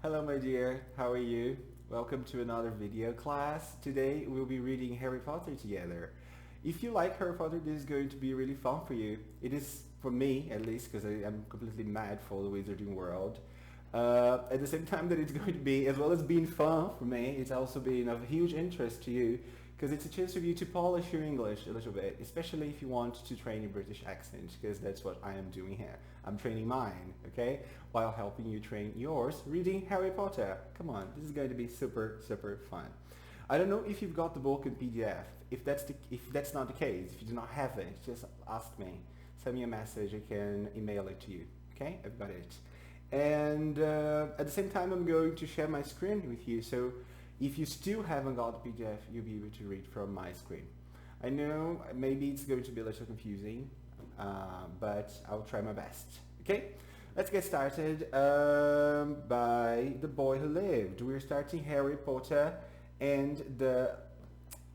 Hello my dear, how are you? Welcome to another video class. Today we'll be reading Harry Potter together. If you like Harry Potter, this is going to be really fun for you. It is for me, at least, because I am completely mad for the wizarding world. At the same time that it's going to be, as well as being fun for me, it's also being of huge interest to you because it's a chance for you to polish your English a little bit, especially if you want to train your British accent, because that's what I am doing here. I'm training mine, okay, while helping you train yours reading Harry Potter. Come on, this is going to be super, super fun. I don't know if you've got the book in PDF. If that's not the case, if you do not have it, just ask me. Send me a message. I can email it to you. Okay, I've got it. And at the same time, I'm going to share my screen with you. So if you still haven't got the PDF, you'll be able to read from my screen. I know maybe it's going to be a little confusing, but I'll try my best. Okay, let's get started by The Boy Who Lived. We're starting Harry Potter and the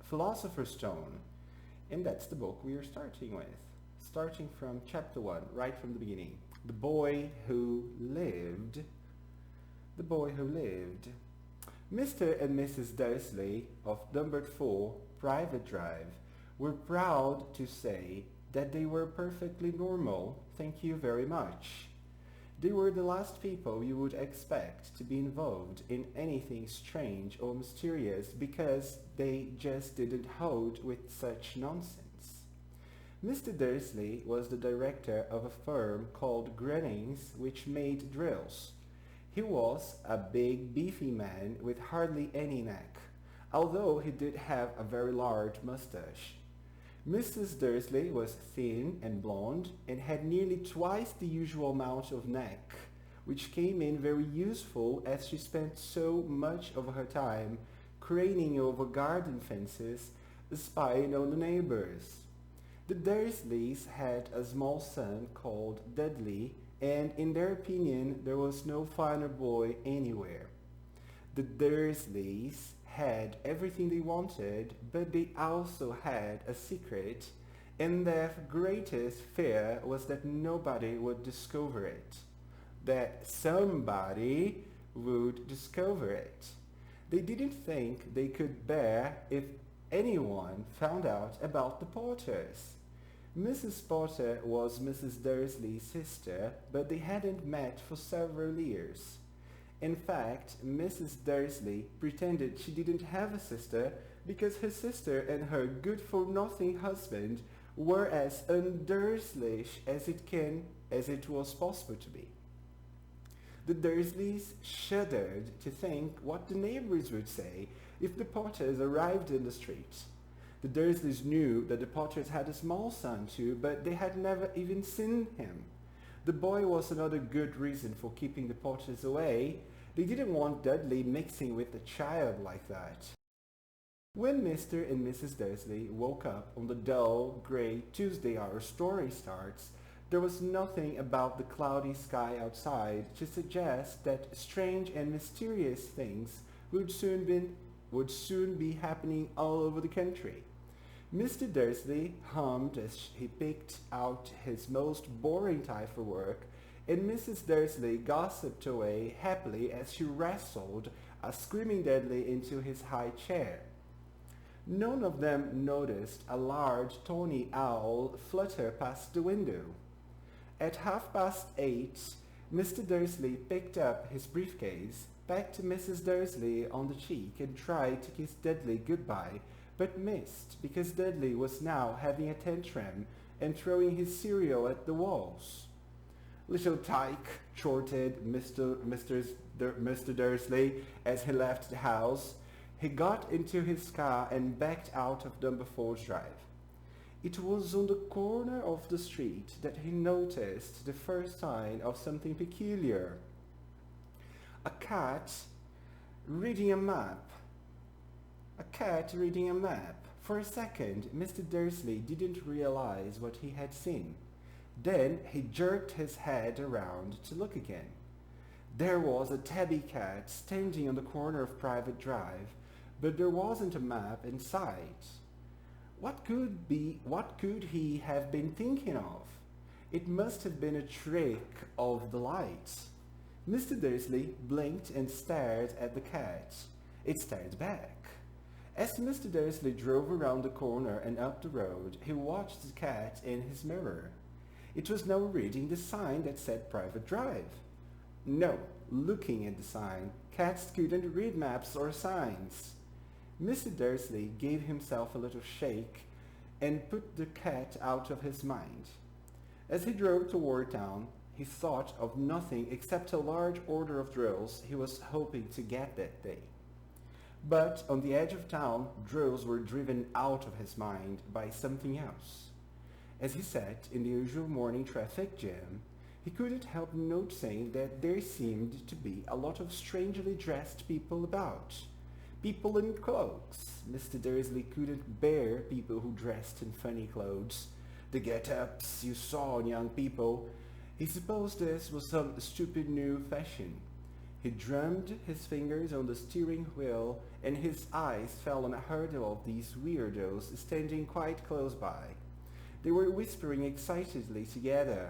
Philosopher's Stone. And that's the book we are starting with. Starting from chapter 1, right from the beginning. The Boy Who Lived. The Boy Who Lived. Mr. and Mrs. Dursley of number 4 Private Drive were proud to say that they were perfectly normal, thank you very much. They were the last people you would expect to be involved in anything strange or mysterious because they just didn't hold with such nonsense. Mr. Dursley was the director of a firm called Grunnings which made drills. He was a big beefy man with hardly any neck, although he did have a very large moustache. Mrs. Dursley was thin and blonde and had nearly twice the usual amount of neck, which came in very useful as she spent so much of her time craning over garden fences, spying on the neighbors. The Dursleys had a small son called Dudley, and in their opinion there was no finer boy anywhere. The Dursleys had everything they wanted, but they also had a secret, and their greatest fear was that nobody would discover it. That somebody would discover it. They didn't think they could bear if anyone found out about the Potters. Mrs. Potter was Mrs. Dursley's sister, but they hadn't met for several years. In fact, Mrs. Dursley pretended she didn't have a sister because her sister and her good-for-nothing husband were as un-Dursleyish as it was possible to be. The Dursleys shuddered to think what the neighbors would say if the Potters arrived in the street. The Dursleys knew that the Potters had a small son too, but they had never even seen him. The boy was another good reason for keeping the Potters away. They didn't want Dudley mixing with a child like that. When Mr. and Mrs. Dursley woke up on the dull, grey Tuesday our story starts, there was nothing about the cloudy sky outside to suggest that strange and mysterious things would soon be happening all over the country. Mr. Dursley hummed as he picked out his most boring tie for work, and Mrs. Dursley gossiped away happily as she wrestled a screaming Dudley into his high chair. None of them noticed a large tawny owl flutter past the window. At 8:30, Mr. Dursley picked up his briefcase, pecked Mrs. Dursley on the cheek and tried to kiss Dudley goodbye, but missed because Dudley was now having a tantrum and throwing his cereal at the walls. "Little tyke," chortled Mr. Dursley as he left the house. He got into his car and backed out of number 4's drive. It was on the corner of the street that he noticed the first sign of something peculiar. A cat reading a map. A cat reading a map. For a second, Mr. Dursley didn't realize what he had seen. Then he jerked his head around to look again. There was a tabby cat standing on the corner of Private Drive, but there wasn't a map in sight. What could he have been thinking of? It must have been a trick of the light. Mr. Dursley blinked and stared at the cat. It stared back. As Mr. Dursley drove around the corner and up the road, he watched the cat in his mirror. It was now reading the sign that said Private Drive. No, looking at the sign, cats couldn't read maps or signs. Mr. Dursley gave himself a little shake and put the cat out of his mind. As he drove toward town, he thought of nothing except a large order of drills he was hoping to get that day. But on the edge of town, drills were driven out of his mind by something else. As he sat in the usual morning traffic jam, he couldn't help noticing that there seemed to be a lot of strangely dressed people about. People in cloaks. Mr. Dursley couldn't bear people who dressed in funny clothes. The get-ups you saw in young people. He supposed this was some stupid new fashion. He drummed his fingers on the steering wheel, and his eyes fell on a hurdle of these weirdos standing quite close by. They were whispering excitedly together.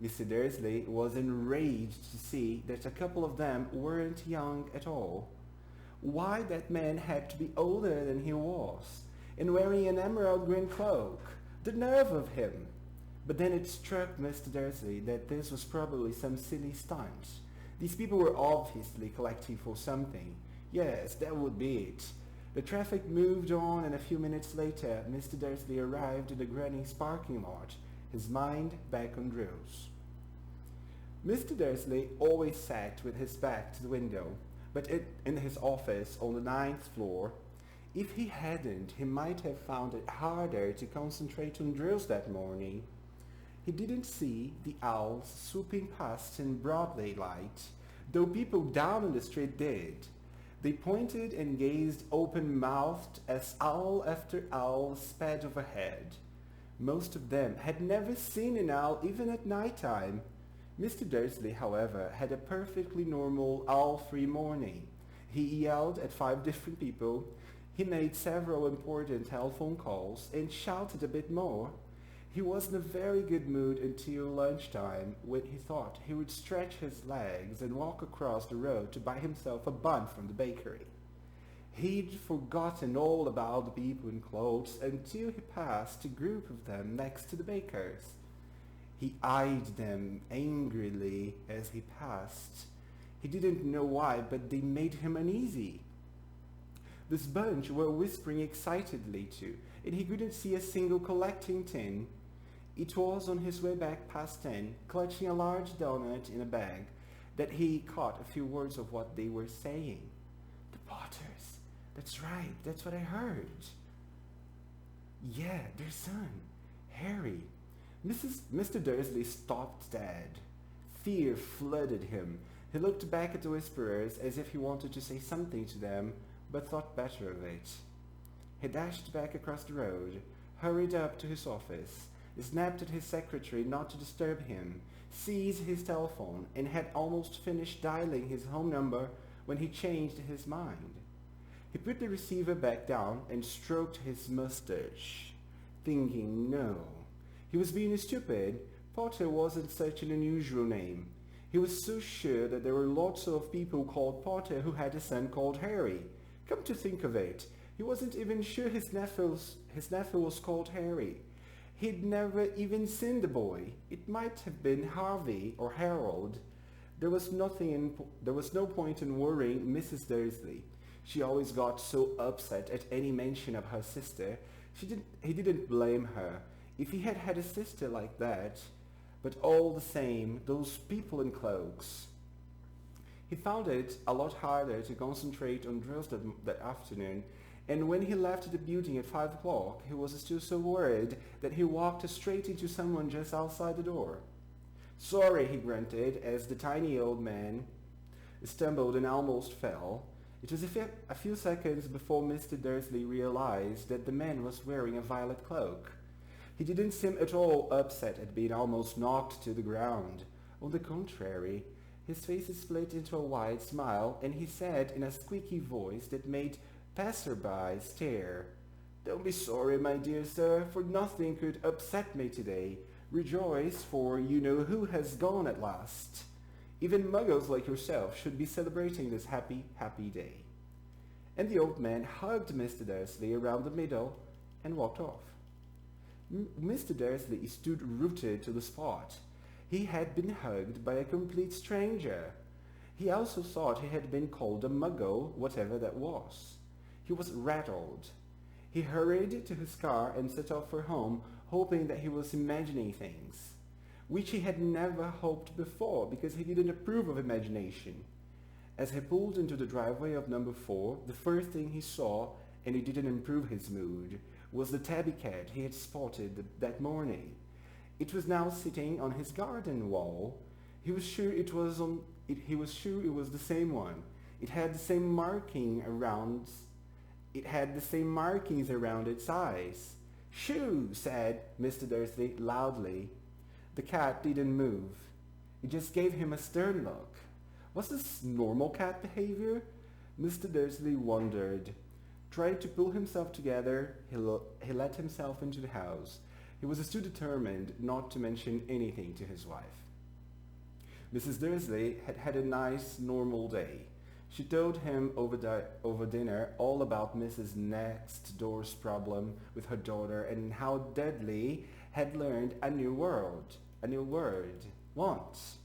Mr. Dursley was enraged to see that a couple of them weren't young at all. Why that man had to be older than he was, and wearing an emerald green cloak. The nerve of him! But then it struck Mr. Dursley that this was probably some silly stunt. These people were obviously collecting for something. Yes, that would be it. The traffic moved on, and a few minutes later, Mr. Dursley arrived in the Grunnings parking lot, his mind back on drills. Mr. Dursley always sat with his back to the window, but in his office on the 9th floor. If he hadn't, he might have found it harder to concentrate on drills that morning. He didn't see the owls swooping past in broad daylight, though people down on the street did. They pointed and gazed open-mouthed as owl after owl sped overhead. Most of them had never seen an owl even at night time. Mr. Dursley, however, had a perfectly normal owl-free morning. He yelled at 5 different people. He made several important telephone calls and shouted a bit more. He was in a very good mood until lunchtime, when he thought he would stretch his legs and walk across the road to buy himself a bun from the bakery. He'd forgotten all about the people in clothes until he passed a group of them next to the baker's. He eyed them angrily as he passed. He didn't know why, but they made him uneasy. This bunch were whispering excitedly too, and he couldn't see a single collecting tin. It was on his way back past 10, clutching a large doughnut in a bag, that he caught a few words of what they were saying. The Potters. That's right, that's what I heard. Yeah, their son, Harry. Mr. Dursley stopped dead. Fear flooded him. He looked back at the whisperers as if he wanted to say something to them, but thought better of it. He dashed back across the road, hurried up to his office, snapped at his secretary not to disturb him, seized his telephone, and had almost finished dialing his home number when he changed his mind. He put the receiver back down and stroked his mustache, thinking no. He was being stupid. Potter wasn't such an unusual name. He was so sure that there were lots of people called Potter who had a son called Harry. Come to think of it, he wasn't even sure his nephew was called Harry. He'd never even seen the boy. It might have been Harvey or Harold. There was no point in worrying Mrs. Dursley. She always got so upset at any mention of her sister. He didn't blame her. If he had had a sister like that, but all the same, those people in cloaks. He found it a lot harder to concentrate on drills that afternoon, and when he left the building at 5 o'clock, he was still so worried that he walked straight into someone just outside the door. Sorry, he grunted as the tiny old man stumbled and almost fell. It was a few seconds before Mr. Dursley realized that the man was wearing a violet cloak. He didn't seem at all upset at being almost knocked to the ground. On the contrary, his face split into a wide smile, and he said in a squeaky voice that made passersby stare, "Don't be sorry, my dear sir, for nothing could upset me today. Rejoice, for you know who has gone at last." Even muggles like yourself should be celebrating this happy, happy day." And the old man hugged Mr. Dursley around the middle and walked off. Mr. Dursley stood rooted to the spot. He had been hugged by a complete stranger. He also thought he had been called a muggle, whatever that was. He was rattled. He hurried to his car and set off for home, hoping that he was imagining things, which he had never hoped before because he didn't approve of imagination. As he pulled into the driveway of number 4, the first thing he saw, and it didn't improve his mood, was the tabby cat he had spotted that morning. It was now sitting on his garden wall. He was sure it was the same one. It had the same markings around its eyes. "Shoo!" said Mr. Dursley loudly. The cat didn't move. It just gave him a stern look. Was this normal cat behavior? Mr. Dursley wondered. Trying to pull himself together, he let himself into the house. He was too determined not to mention anything to his wife. Mrs. Dursley had had a nice, normal day. She told him over dinner all about Mrs. Next Door's problem with her daughter and how Dudley had learned a new word once.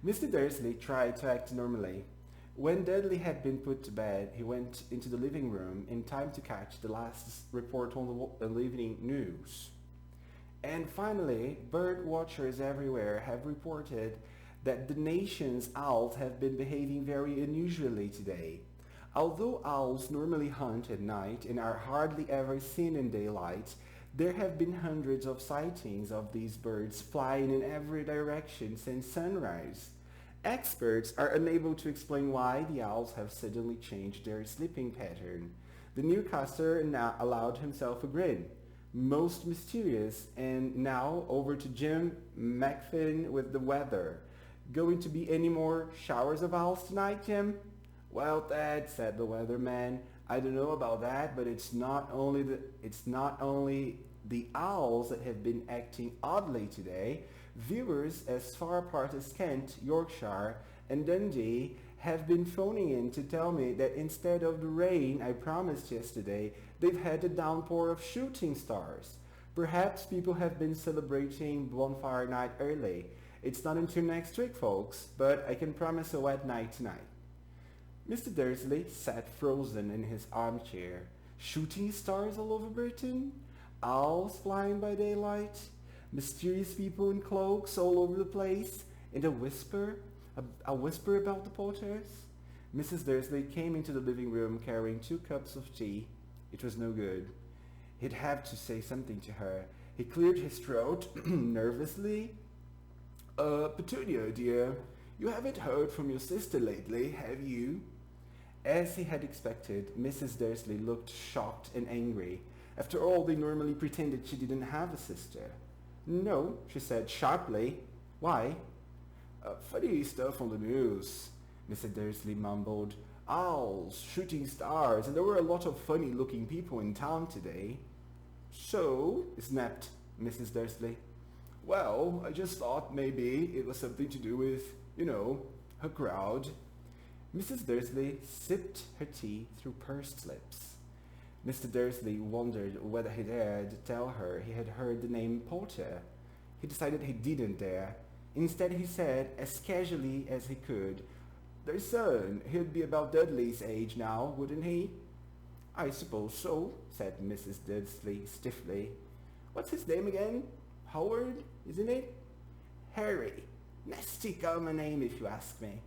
Mr. Dursley tried to act normally. When Dudley had been put to bed, he went into the living room in time to catch the last report on the evening news. And finally, bird watchers everywhere have reported that the nation's owls have been behaving very unusually today. Although owls normally hunt at night and are hardly ever seen in daylight, there have been hundreds of sightings of these birds flying in every direction since sunrise. Experts are unable to explain why the owls have suddenly changed their sleeping pattern. The newscaster now allowed himself a grin. Most mysterious. And now over to Jim McFinn with the weather. Going to be any more showers of owls tonight, Jim? "Well, Dad," said the weatherman, "I don't know about that, but it's not only the owls that have been acting oddly today. Viewers as far apart as Kent, Yorkshire, and Dundee have been phoning in to tell me that instead of the rain I promised yesterday, they've had a downpour of shooting stars. Perhaps people have been celebrating Bonfire Night early. It's not until next week, folks, but I can promise a wet night tonight." Mr. Dursley sat frozen in his armchair. Shooting stars all over Britain? Owls flying by daylight? Mysterious people in cloaks all over the place? And a whisper about the Potters? Mrs. Dursley came into the living room carrying 2 cups of tea. It was no good. He'd have to say something to her. He cleared his throat nervously. "Petunia, dear, you haven't heard from your sister lately, have you?" As he had expected, Mrs. Dursley looked shocked and angry. After all, they normally pretended she didn't have a sister. "No," she said sharply. "Why?" "Funny stuff on the news," Mr. Dursley mumbled. "Owls, shooting stars, and there were a lot of funny-looking people in town today." "So?" snapped Mrs. Dursley. "Well, I just thought maybe it was something to do with, her crowd." Mrs. Dursley sipped her tea through pursed lips. Mr. Dursley wondered whether he dared tell her he had heard the name Potter. He decided he didn't dare. Instead, he said, as casually as he could, "Their son, he'd be about Dudley's age now, wouldn't he?" "I suppose so," said Mrs. Dursley stiffly. "What's his name again? Howard, isn't it?" "Harry. Nasty common name if you ask me."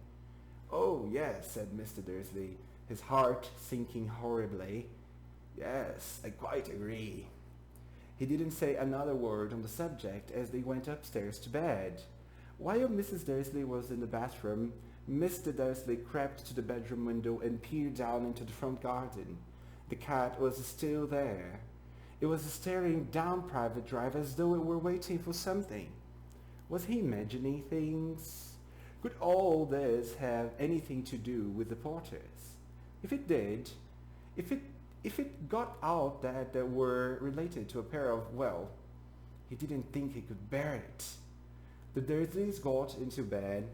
"Oh, yes," said Mr. Dursley, his heart sinking horribly. "Yes, I quite agree." He didn't say another word on the subject as they went upstairs to bed. While Mrs. Dursley was in the bathroom, Mr. Dursley crept to the bedroom window and peered down into the front garden. The cat was still there. It was staring down Private Drive as though it were waiting for something. Was he imagining things? Could all this have anything to do with the Potters? If it did, if it got out that they were related to a pair of, well, he didn't think he could bear it. The Dursleys got into bed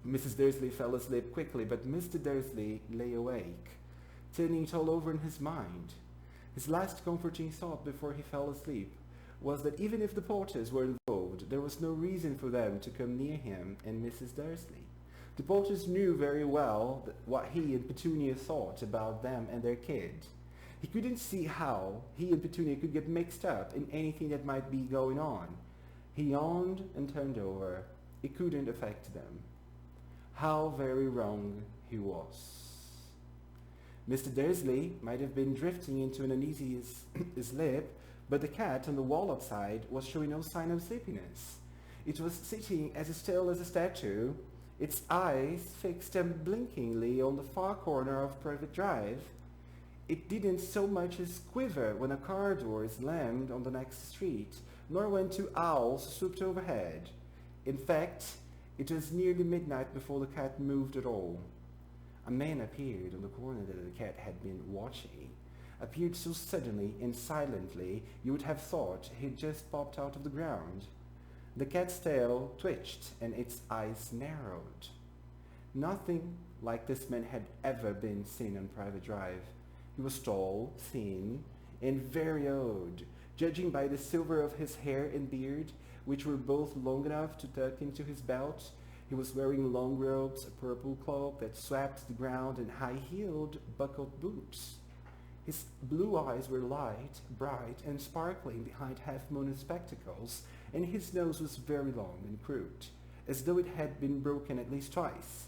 Mrs. Dursley fell asleep quickly, but Mr. Dursley lay awake, turning it all over in his mind. His last comforting thought before he fell asleep was that even if the Porters were involved, there was no reason for them to come near him and Mrs. Dursley. The Porters knew very well what he and Petunia thought about them and their kid. He couldn't see how he and Petunia could get mixed up in anything that might be going on. He yawned and turned over. It couldn't affect them. How very wrong he was. Mr. Dursley might have been drifting into an uneasy sleep, but the cat on the wall outside was showing no sign of sleepiness. It was sitting as still as a statue, its eyes fixed unblinkingly on the far corner of Private Drive. It didn't so much as quiver when a car door slammed on the next street, nor when two owls swooped overhead. In fact, it was nearly midnight before the cat moved at all. A man appeared on the corner that the cat had been watching. Appeared so suddenly and silently you would have thought he'd just popped out of the ground. The cat's tail twitched and its eyes narrowed. Nothing like this man had ever been seen on Private Drive. He was tall, thin, and very odd, judging by the silver of his hair and beard, which were both long enough to tuck into his belt. He was wearing long robes, a purple cloak that swept the ground, and high-heeled, buckled boots. His blue eyes were light, bright, and sparkling behind half-moon spectacles, and his nose was very long and crooked, as though it had been broken at least twice.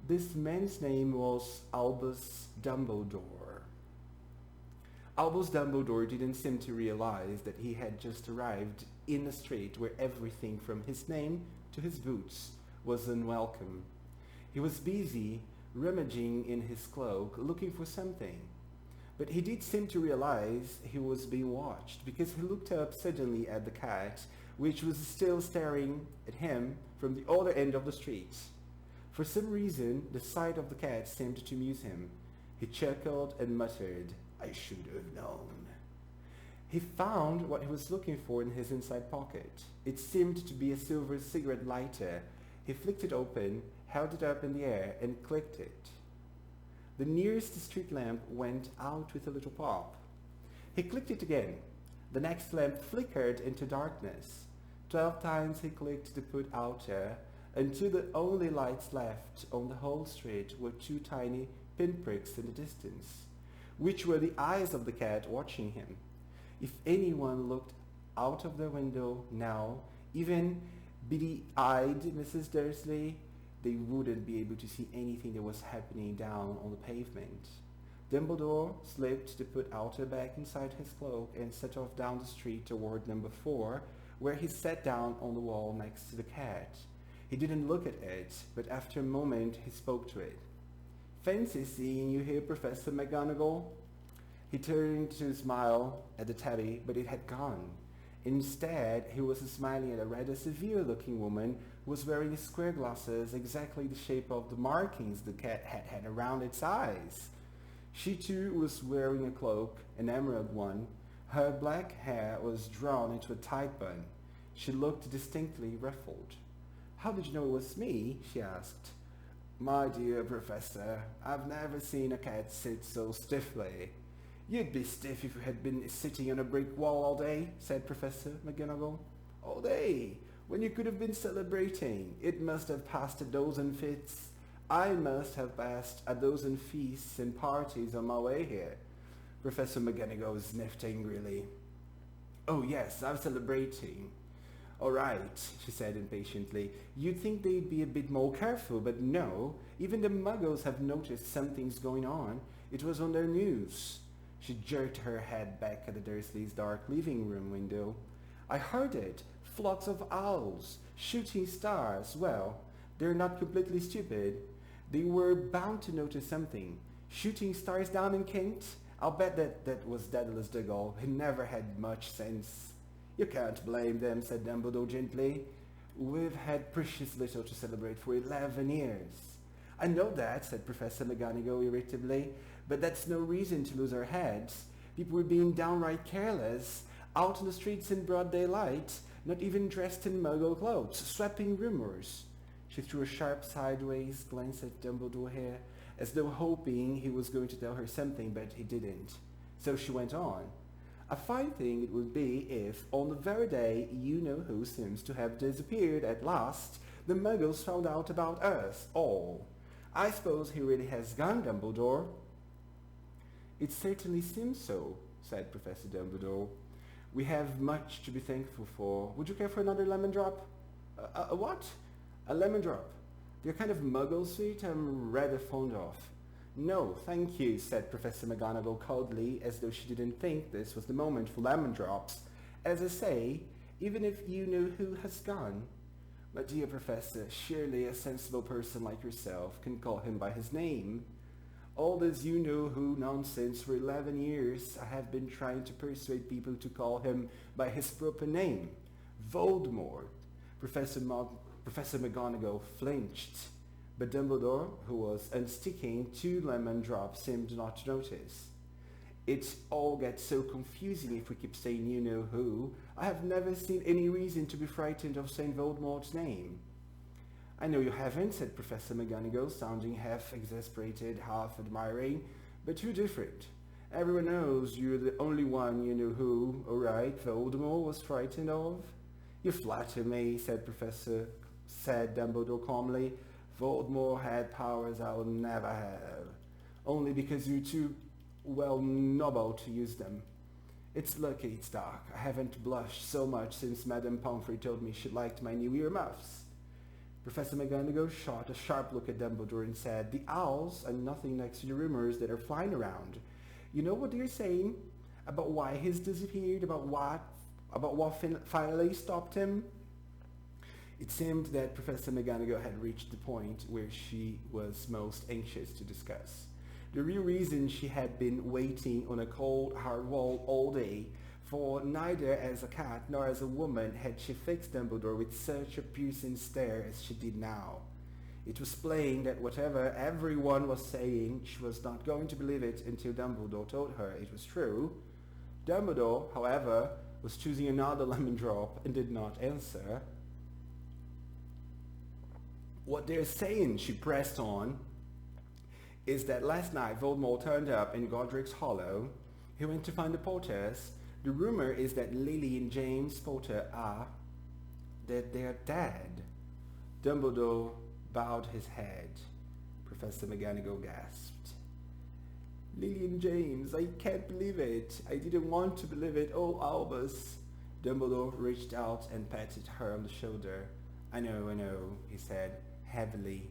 This man's name was Albus Dumbledore. Albus Dumbledore didn't seem to realize that he had just arrived in a street where everything from his name to his boots was unwelcome. He was busy rummaging in his cloak, looking for something. But he did seem to realize he was being watched, because he looked up suddenly at the cat, which was still staring at him from the other end of the street. For some reason, the sight of the cat seemed to amuse him. He chuckled and muttered, "I should have known." He found what he was looking for in his inside pocket. It seemed to be a silver cigarette lighter. He flicked it open, held it up in the air, and clicked it. The nearest street lamp went out with a little pop. He clicked it again. The next lamp flickered into darkness. 12 times he clicked the put outer, until the only lights left on the whole street were two tiny pinpricks in the distance, which were the eyes of the cat watching him. If anyone looked out of their window now, even beady-eyed Mrs. Dursley, they wouldn't be able to see anything that was happening down on the pavement. Dumbledore slipped the put outer back inside his cloak and set off down the street toward number 4, where he sat down on the wall next to the cat. He didn't look at it, but after a moment he spoke to it. "Fancy seeing you here, Professor McGonagall." He turned to smile at the tabby, but it had gone. Instead, he was smiling at a rather severe-looking woman who was wearing square glasses exactly the shape of the markings the cat had around its eyes. She too was wearing a cloak, an emerald one. Her black hair was drawn into a tight bun. She looked distinctly ruffled. "How did you know it was me?" she asked. "My dear Professor, I've never seen a cat sit so stiffly." "You'd be stiff if you had been sitting on a brick wall all day," said Professor McGonagall. "All day, when you could have been celebrating. It must have passed a dozen fits. I must have passed a dozen feasts and parties on my way here." Professor McGonagall sniffed angrily. "Oh yes, I'm celebrating." "All right," she said impatiently. "You'd think they'd be a bit more careful, but no. Even the Muggles have noticed something's going on. It was on their news." She jerked her head back at the Dursleys' dark living room window. "I heard it. Flocks of owls. Shooting stars. Well, they're not completely stupid. They were bound to notice something. Shooting stars down in Kent? I'll bet that was Daedalus Diggle. He never had much sense." "You can't blame them," said Dumbledore gently. "We've had precious little to celebrate for 11 years. "I know that," said Professor McGonagall irritably, "but that's no reason to lose our heads. People were being downright careless, out on the streets in broad daylight, not even dressed in Muggle clothes, sweeping rumors." She threw a sharp sideways glance at Dumbledore here, as though hoping he was going to tell her something, but he didn't. So she went on. A fine thing it would be if, on the very day you-know-who seems to have disappeared at last, the Muggles found out about us all. I suppose he really has gone, Dumbledore. It certainly seems so, said Professor Dumbledore. We have much to be thankful for. Would you care for another lemon drop? A what? A lemon drop. They're kind of Muggle sweet I'm rather fond of. No, thank you, said Professor McGonagall coldly, as though she didn't think this was the moment for lemon drops. As I say, even if you-know-who has gone. My dear Professor, surely a sensible person like yourself can call him by his name. All this you-know-who nonsense for 11 years I have been trying to persuade people to call him by his proper name. Voldemort. Professor McGonagall flinched, but Dumbledore, who was unsticking 2 lemon drops, seemed not to notice. It all gets so confusing if we keep saying you-know-who. I have never seen any reason to be frightened of saying Voldemort's name. I know you haven't, said Professor McGonagall, sounding half exasperated, half admiring, but you're different. Everyone knows you're the only one you-know-who, all right, Voldemort was frightened of. You flatter me, said Dumbledore calmly. Voldemort had powers I will never have, only because you're too, well, noble to use them. It's lucky it's dark. I haven't blushed so much since Madame Pomfrey told me she liked my new earmuffs. Professor McGonagall shot a sharp look at Dumbledore and said, the owls are nothing next to the rumors that are flying around. You know what they're saying? About why he's disappeared? About what finally stopped him? It seemed that Professor McGonagall had reached the point where she was most anxious to discuss. The real reason she had been waiting on a cold, hard wall all day, for neither as a cat nor as a woman had she fixed Dumbledore with such a piercing stare as she did now. It was plain that whatever everyone was saying, she was not going to believe it until Dumbledore told her it was true. Dumbledore, however, was choosing another lemon drop and did not answer. What they're saying, she pressed on, is that last night Voldemort turned up in Godric's Hollow. He went to find the Potters. The rumor is that Lily and James Potter that they're dead. Dumbledore bowed his head. Professor McGonagall gasped. Lily and James, I can't believe it. I didn't want to believe it. Oh, Albus. Dumbledore reached out and patted her on the shoulder. I know, he said heavily.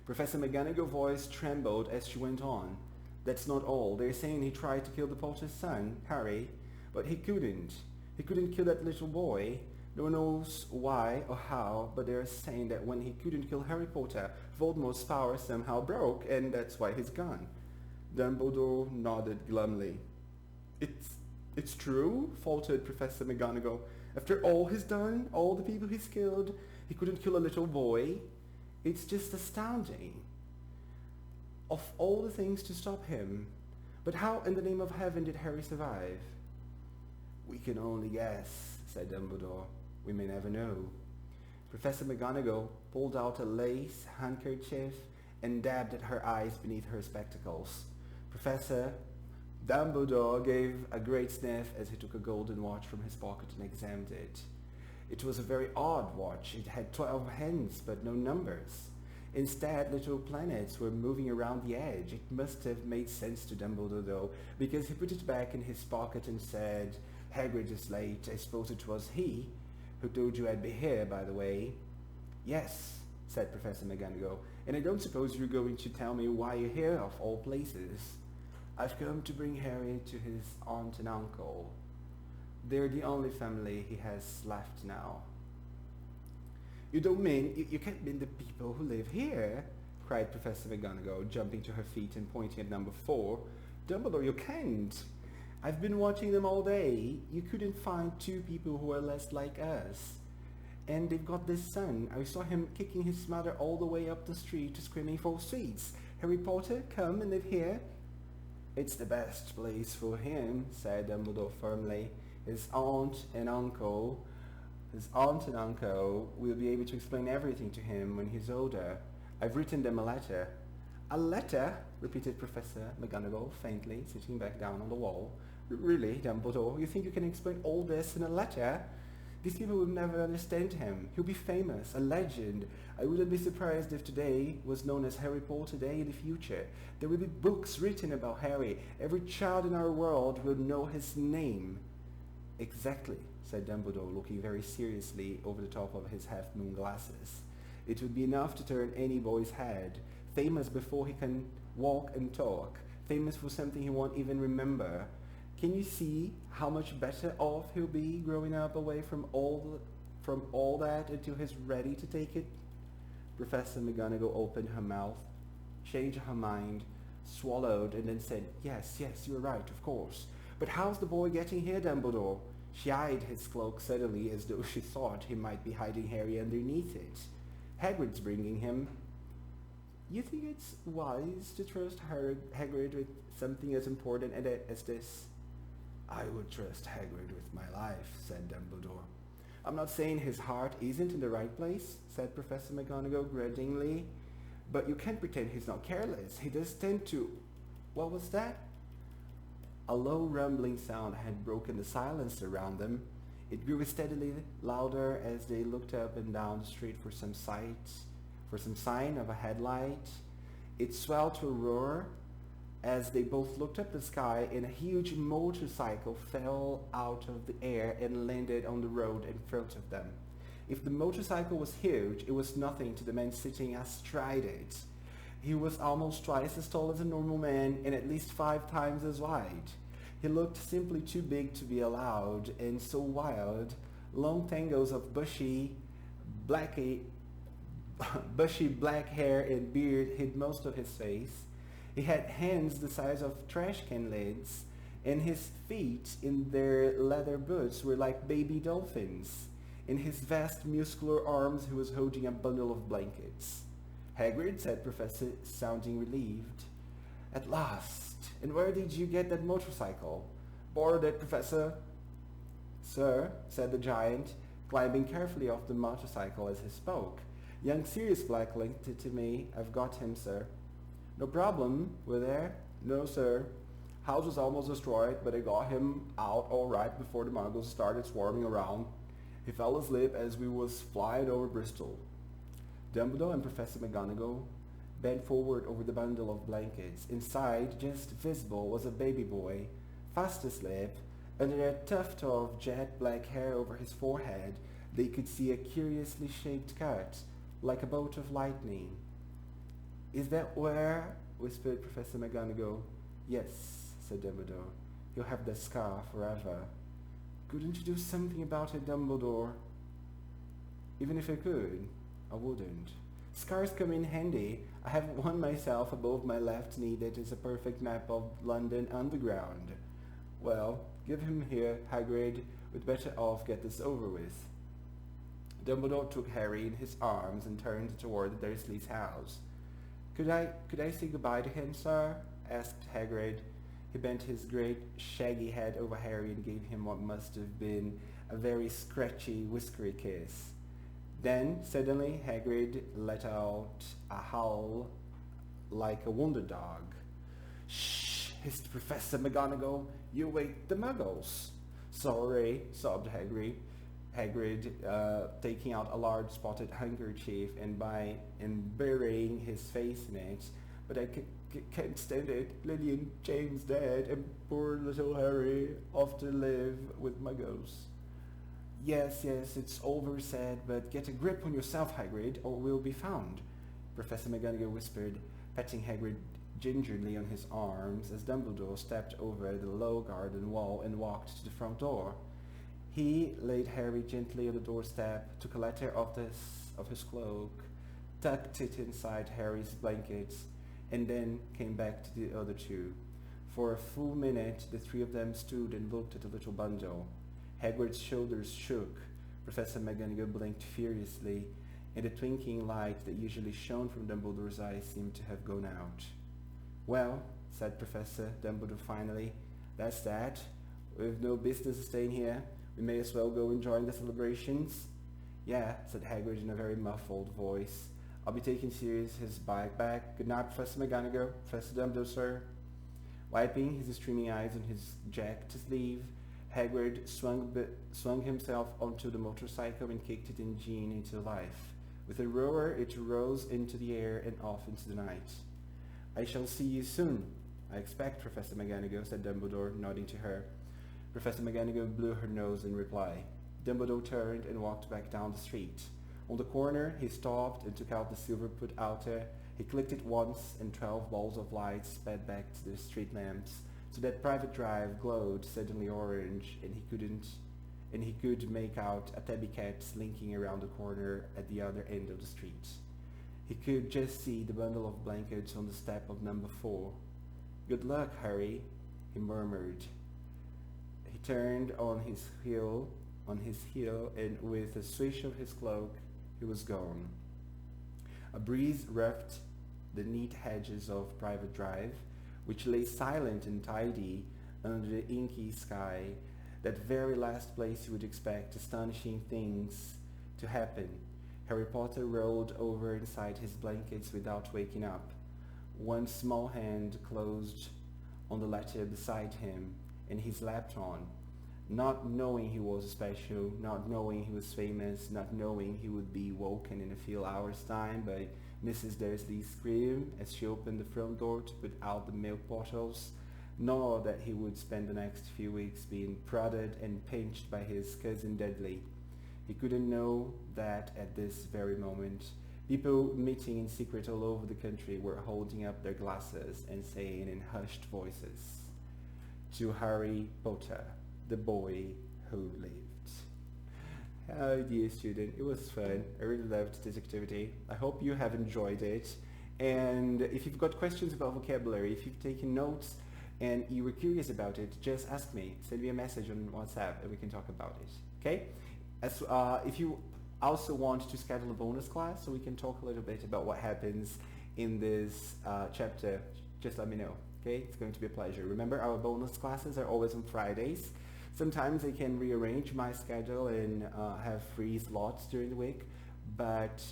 Professor McGonagall's voice trembled as she went on. That's not all. They're saying he tried to kill the Potter's son, Harry, but he couldn't. He couldn't kill that little boy. No one knows why or how, but they're saying that when he couldn't kill Harry Potter, Voldemort's power somehow broke, and that's why he's gone. Dumbledore nodded glumly. It's true, faltered Professor McGonagall. After all he's done, all the people he's killed, he couldn't kill a little boy. It's just astounding. Of all the things to stop him. But how in the name of heaven did Harry survive? We can only guess, said Dumbledore. We may never know. Professor McGonagall pulled out a lace handkerchief and dabbed at her eyes beneath her spectacles. Professor Dumbledore gave a great sniff as he took a golden watch from his pocket and examined it. It was a very odd watch. It had 12 hands, but no numbers. Instead, little planets were moving around the edge. It must have made sense to Dumbledore, though, because he put it back in his pocket and said, Hagrid is late. I suppose it was he who told you I'd be here, by the way. Yes, said Professor McGonagall, and I don't suppose you're going to tell me why you're here, of all places. I've come to bring Harry to his aunt and uncle. They're the only family he has left now. You don't mean, you can't mean the people who live here, cried Professor McGonagall, jumping to her feet and pointing at number 4. Dumbledore, you can't. I've been watching them all day. You couldn't find 2 people who are less like us. And they've got this son. I saw him kicking his mother all the way up the street, screaming for sweets. Harry Potter, come and live here. It's the best place for him, said Dumbledore firmly. His aunt and uncle His aunt and uncle will be able to explain everything to him when he's older. I've written them a letter. A letter? Repeated Professor McGonagall faintly, sitting back down on the wall. Really, Dumbledore? You think you can explain all this in a letter? These people will never understand him. He'll be famous, a legend. I wouldn't be surprised if today was known as Harry Potter Day in the future. There will be books written about Harry. Every child in our world will know his name. Exactly, said Dumbledore, looking very seriously over the top of his half-moon glasses. It would be enough to turn any boy's head. Famous before he can walk and talk. Famous for something he won't even remember. Can you see how much better off he'll be growing up away from all that until he's ready to take it? Professor McGonagall opened her mouth, changed her mind, swallowed, and then said, yes, you're right, of course. But how's the boy getting here, Dumbledore? She eyed his cloak suddenly as though she thought he might be hiding Harry underneath it. Hagrid's bringing him. You think it's wise to trust Hagrid with something as important as this? I would trust Hagrid with my life, said Dumbledore. I'm not saying his heart isn't in the right place, said Professor McGonagall grudgingly, but you can't pretend he's not careless. He does tend to... What was that? A low rumbling sound had broken the silence around them. It grew steadily louder as they looked up and down the street for some sign of a headlight. It swelled to a roar as they both looked up the sky, and a huge motorcycle fell out of the air and landed on the road in front of them. If the motorcycle was huge, it was nothing to the man sitting astride it. He was almost twice as tall as a normal man and at least 5 times as wide. He looked simply too big to be allowed, and so wild. Long tangles of bushy black hair and beard hid most of his face. He had hands the size of trash can lids, and his feet in their leather boots were like baby dolphins. In his vast muscular arms he was holding a bundle of blankets. Hagrid, said Professor, sounding relieved. At last. And where did you get that motorcycle? Borrowed it, Professor. Sir, said the giant, climbing carefully off the motorcycle as he spoke. Young Sirius Black linked it to me. I've got him, sir. No problem, were there? No, sir. House was almost destroyed, but I got him out all right before the Muggles started swarming around. He fell asleep as we was flying over Bristol. Dumbledore and Professor McGonagall bent forward over the bundle of blankets. Inside, just visible, was a baby boy, fast asleep. Under a tuft of jet black hair over his forehead, they could see a curiously shaped cut, like a bolt of lightning. Is that where? Whispered Professor McGonagall. Yes, said Dumbledore. You'll have that scar forever. Couldn't you do something about it, Dumbledore? Even if I could, I wouldn't. Scars come in handy. I have one myself above my left knee that is a perfect map of London Underground. Well, give him here, Hagrid. We'd better off get this over with. Dumbledore took Harry in his arms and turned toward the Dursleys' house. Could I say goodbye to him, sir? Asked Hagrid. He bent his great shaggy head over Harry and gave him what must have been a very scratchy, whiskery kiss. Then, suddenly, Hagrid let out a howl like a wounded dog. Shh! Hissed Professor McGonagall. You wake the Muggles. Sorry, sobbed Hagrid. Taking out a large spotted handkerchief and burying his face in it. But I can't stand it. Lily and James dead, and poor little Harry off to live with Muggles. Yes, it's over said, but get a grip on yourself, Hagrid, or we'll be found, Professor McGonagall whispered, patting Hagrid gingerly on his arms as Dumbledore stepped over the low garden wall and walked to the front door. He laid Harry gently on the doorstep, took a letter off his cloak, tucked it inside Harry's blankets, and then came back to the other two. For a full minute, the three of them stood and looked at the little bundle. Hagrid's shoulders shook. Professor McGonagall blinked furiously, and the twinkling light that usually shone from Dumbledore's eyes seemed to have gone out. Well, said Professor Dumbledore finally, that's that. We've no business staying here. We may as well go and join the celebrations. Yeah, said Hagrid in a very muffled voice. I'll be taking Sirius his bike back. Good night, Professor McGonagall. Professor Dumbledore, sir. Wiping his streaming eyes on his jacket sleeve, Hagrid swung himself onto the motorcycle and kicked it in Jean into life. With a roar, it rose into the air and off into the night. I shall see you soon, I expect, Professor McGonagall, said Dumbledore, nodding to her. Professor McGonagall blew her nose in reply. Dumbledore turned and walked back down the street. On the corner, he stopped and took out the silver put-outer. He clicked it once, and 12 balls of light sped back to the street lamps, so that Private Drive glowed suddenly orange, and he could make out a tabby cat slinking around the corner at the other end of the street. He could just see the bundle of blankets on the step of number 4. Good luck, Harry, he murmured. He turned on his heel, and with a swish of his cloak, he was gone. A breeze roughed the neat hedges of Private Drive, which lay silent and tidy under the inky sky, that very last place you would expect astonishing things to happen. Harry Potter rolled over inside his blankets without waking up. One small hand closed on the ledger beside him, and he slept on, not knowing he was special, not knowing he was famous, not knowing he would be woken in a few hours' time by Mrs. Dursley's scream as she opened the front door to put out the milk bottles, nor that he would spend the next few weeks being prodded and pinched by his cousin Dudley. He couldn't know that at this very moment, people meeting in secret all over the country were holding up their glasses and saying in hushed voices, "To Harry Potter, the boy who lived." Oh dear student, it was fun. I really loved this activity. I hope you have enjoyed it. And if you've got questions about vocabulary, if you've taken notes and you were curious about it, just ask me. Send me a message on WhatsApp and we can talk about it. Okay? If you also want to schedule a bonus class so we can talk a little bit about what happens in this chapter, just let me know. Okay? It's going to be a pleasure. Remember, our bonus classes are always on Fridays. Sometimes I can rearrange my schedule and have free slots during the week, but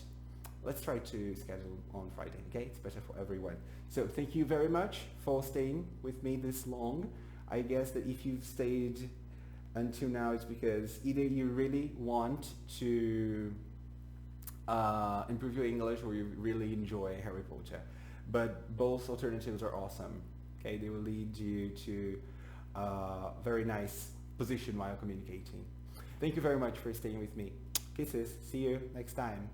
let's try to schedule on Friday, okay? It's better for everyone. So thank you very much for staying with me this long. I guess that if you've stayed until now, it's because either you really want to improve your English or you really enjoy Harry Potter. But both alternatives are awesome, okay? They will lead you to very nice position while communicating. Thank you very much for staying with me. Kisses. See you next time.